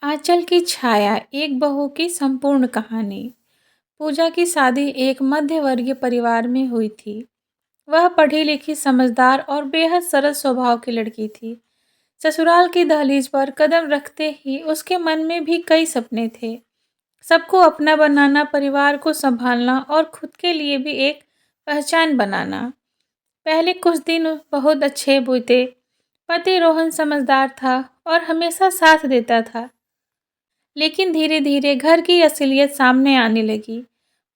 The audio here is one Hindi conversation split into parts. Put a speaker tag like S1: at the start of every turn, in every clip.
S1: आंचल की छाया एक बहू की संपूर्ण कहानी। पूजा की शादी एक मध्यवर्गीय परिवार में हुई थी। वह पढ़ी लिखी, समझदार और बेहद सरल स्वभाव की लड़की थी। ससुराल की दहलीज पर कदम रखते ही उसके मन में भी कई सपने थे। सबको अपना बनाना, परिवार को संभालना और खुद के लिए भी एक पहचान बनाना। पहले कुछ दिन बहुत अच्छे बीते। पति रोहन समझदार था और हमेशा साथ देता था। लेकिन धीरे धीरे घर की असलियत सामने आने लगी।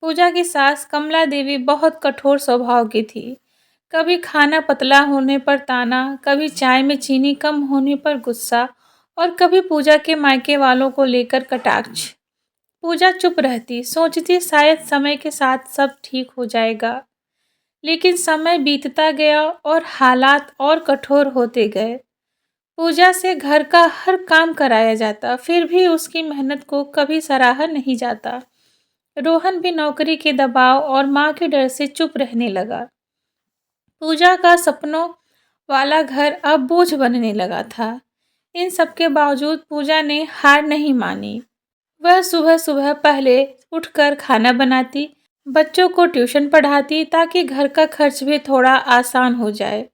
S1: पूजा की सास कमला देवी बहुत कठोर स्वभाव की थी। कभी खाना पतला होने पर ताना, कभी चाय में चीनी कम होने पर गुस्सा और कभी पूजा के मायके वालों को लेकर कटाक्ष। पूजा चुप रहती, सोचती शायद समय के साथ सब ठीक हो जाएगा। लेकिन समय बीतता गया और हालात और कठोर होते गए। पूजा से घर का हर काम कराया जाता, फिर भी उसकी मेहनत को कभी सराहा नहीं जाता। रोहन भी नौकरी के दबाव और माँ के डर से चुप रहने लगा। पूजा का सपनों वाला घर अब बोझ बनने लगा था। इन सब के बावजूद पूजा ने हार नहीं मानी। वह सुबह सुबह पहले उठकर खाना बनाती, बच्चों को ट्यूशन पढ़ाती ताकि घर का खर्च भी थोड़ा आसान हो जाए,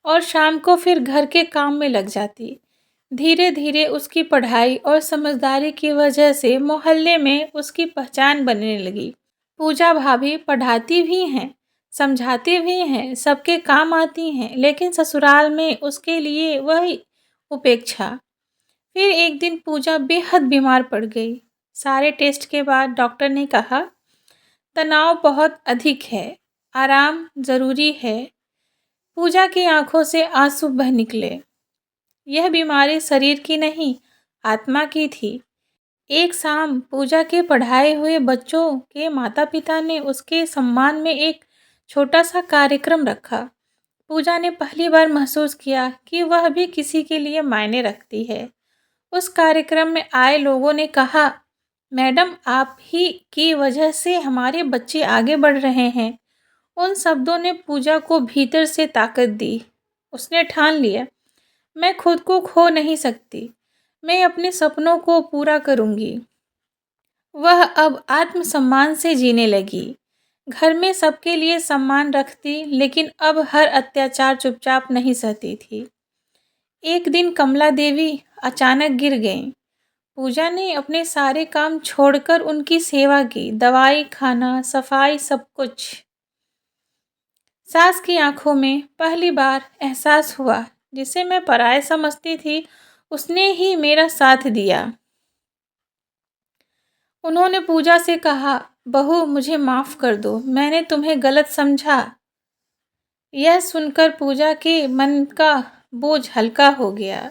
S1: और शाम को फिर घर के काम में लग जाती। धीरे धीरे उसकी पढ़ाई और समझदारी की वजह से मोहल्ले में उसकी पहचान बनने लगी। पूजा भाभी पढ़ाती भी हैं, समझाती भी हैं, सबके काम आती हैं, लेकिन ससुराल में उसके लिए वही उपेक्षा। फिर एक दिन पूजा बेहद बीमार पड़ गई। सारे टेस्ट के बाद डॉक्टर ने कहा, तनाव बहुत अधिक है, आराम ज़रूरी है। पूजा की आंखों से आंसू बह निकले। यह बीमारी शरीर की नहीं, आत्मा की थी। एक शाम पूजा के पढ़ाए हुए बच्चों के माता पिता ने उसके सम्मान में एक छोटा सा कार्यक्रम रखा। पूजा ने पहली बार महसूस किया कि वह भी किसी के लिए मायने रखती है। उस कार्यक्रम में आए लोगों ने कहा, मैडम, आप ही की वजह से हमारे बच्चे आगे बढ़ रहे हैं। उन शब्दों ने पूजा को भीतर से ताकत दी। उसने ठान लिया, मैं खुद को खो नहीं सकती, मैं अपने सपनों को पूरा करूंगी। वह अब आत्मसम्मान से जीने लगी। घर में सबके लिए सम्मान रखती, लेकिन अब हर अत्याचार चुपचाप नहीं सहती थी। एक दिन कमला देवी अचानक गिर गईं। पूजा ने अपने सारे काम छोड़कर उनकी सेवा की, दवाई, खाना, सफाई, सब कुछ। सास की आंखों में पहली बार एहसास हुआ, जिसे मैं पराया समझती थी, उसने ही मेरा साथ दिया। उन्होंने पूजा से कहा, बहू, मुझे माफ़ कर दो, मैंने तुम्हें गलत समझा। यह सुनकर पूजा के मन का बोझ हल्का हो गया।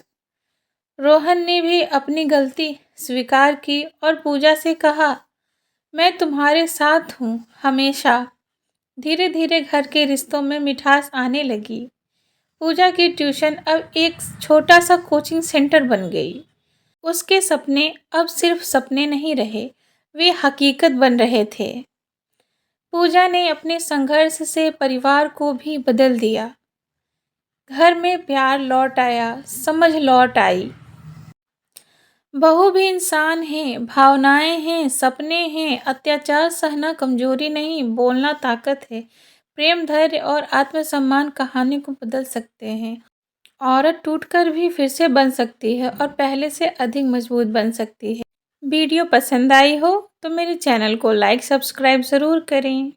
S1: रोहन ने भी अपनी गलती स्वीकार की और पूजा से कहा, मैं तुम्हारे साथ हूँ हमेशा। धीरे धीरे घर के रिश्तों में मिठास आने लगी। पूजा की ट्यूशन अब एक छोटा सा कोचिंग सेंटर बन गई। उसके सपने अब सिर्फ सपने नहीं रहे, वे हकीकत बन रहे थे। पूजा ने अपने संघर्ष से परिवार को भी बदल दिया। घर में प्यार लौट आया, समझ लौट आई। बहू भी इंसान है, भावनाएं हैं, सपने हैं। अत्याचार सहना कमजोरी नहीं, बोलना ताकत है। प्रेम, धैर्य और आत्मसम्मान कहानी को बदल सकते हैं। औरत टूटकर भी फिर से बन सकती है और पहले से अधिक मजबूत बन सकती है। वीडियो पसंद आई हो तो मेरे चैनल को लाइक, सब्सक्राइब ज़रूर करें।